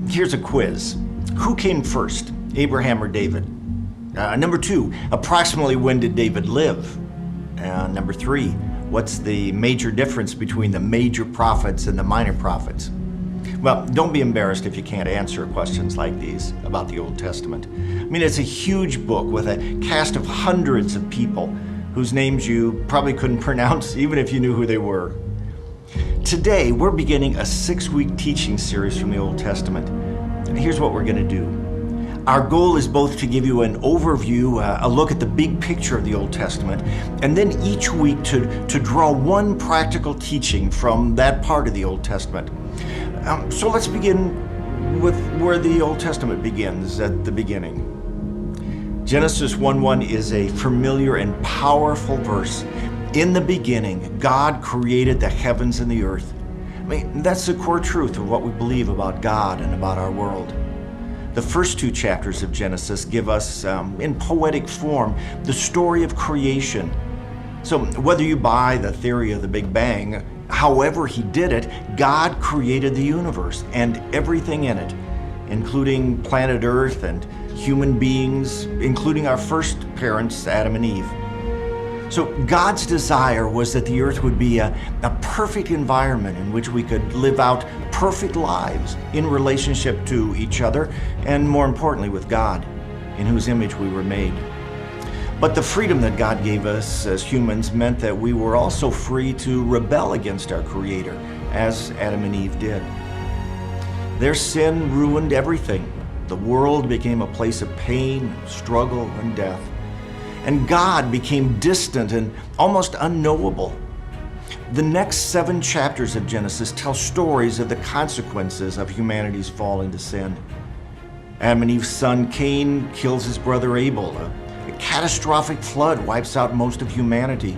Here's a quiz. Who came first, Abraham or David? Number 2, approximately when did David live? Number 3, what's the major difference between the major prophets and the minor prophets? Well, don't be embarrassed if you can't answer questions like these about the Old Testament. I mean, it's a huge book with a cast of hundreds of people whose names you probably couldn't pronounce even if you knew who they were. Today, we're beginning a 6-week teaching series from the Old Testament. And here's what we're going to do. Our goal is both to give you an overview, a look at the big picture of the Old Testament, and then each week to draw one practical teaching from that part of the Old Testament. So let's begin with where the Old Testament begins, at the beginning. Genesis 1:1 is a familiar and powerful verse. In the beginning, God created the heavens and the earth. I mean, that's the core truth of what we believe about God and about our world. The first 2 chapters of Genesis give us, in poetic form, the story of creation. So whether you buy the theory of the Big Bang, however he did it, God created the universe and everything in it, including planet Earth and human beings, including our first parents, Adam and Eve. So God's desire was that the earth would be a perfect environment in which we could live out perfect lives in relationship to each other and, more importantly, with God, in whose image we were made. But the freedom that God gave us as humans meant that we were also free to rebel against our Creator, as Adam and Eve did. Their sin ruined everything. The world became a place of pain, struggle, and death. And God became distant and almost unknowable. The next 7 chapters of Genesis tell stories of the consequences of humanity's fall into sin. Adam and Eve's son Cain kills his brother Abel. A catastrophic flood wipes out most of humanity.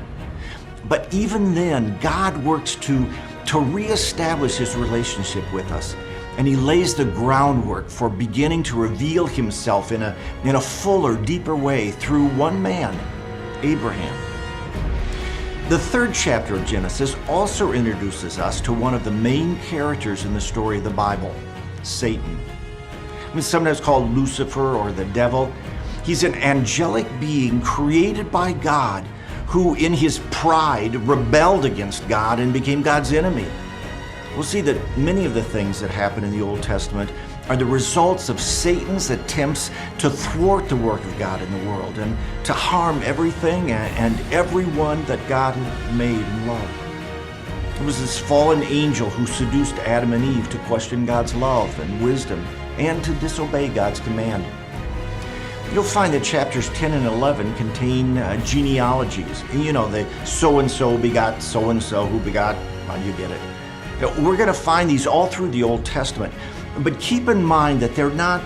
But even then, God works to reestablish his relationship with us. And he lays the groundwork for beginning to reveal himself in a fuller, deeper way through one man, Abraham. The 3rd chapter of Genesis also introduces us to one of the main characters in the story of the Bible, Satan. I mean, sometimes called Lucifer or the devil. He's an angelic being created by God who, in his pride, rebelled against God and became God's enemy. We'll see that many of the things that happen in the Old Testament are the results of Satan's attempts to thwart the work of God in the world and to harm everything and everyone that God had made and loved. It was this fallen angel who seduced Adam and Eve to question God's love and wisdom and to disobey God's command. You'll find that chapters 10 and 11 contain genealogies. You know, the so-and-so begot so-and-so who begot, well, you get it. We're going to find these all through the Old Testament, but keep in mind that they're not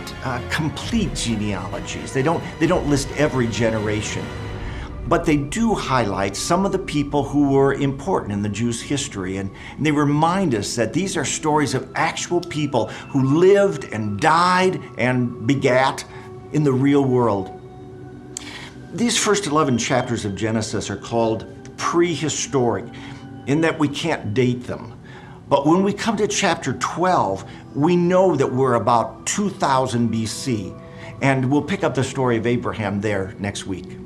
complete genealogies. They don't list every generation, but they do highlight some of the people who were important in the Jews' history, and they remind us that these are stories of actual people who lived and died and begat in the real world. These first 11 chapters of Genesis are called prehistoric in that we can't date them. But when we come to chapter 12, we know that we're about 2000 BC, and we'll pick up the story of Abraham there next week.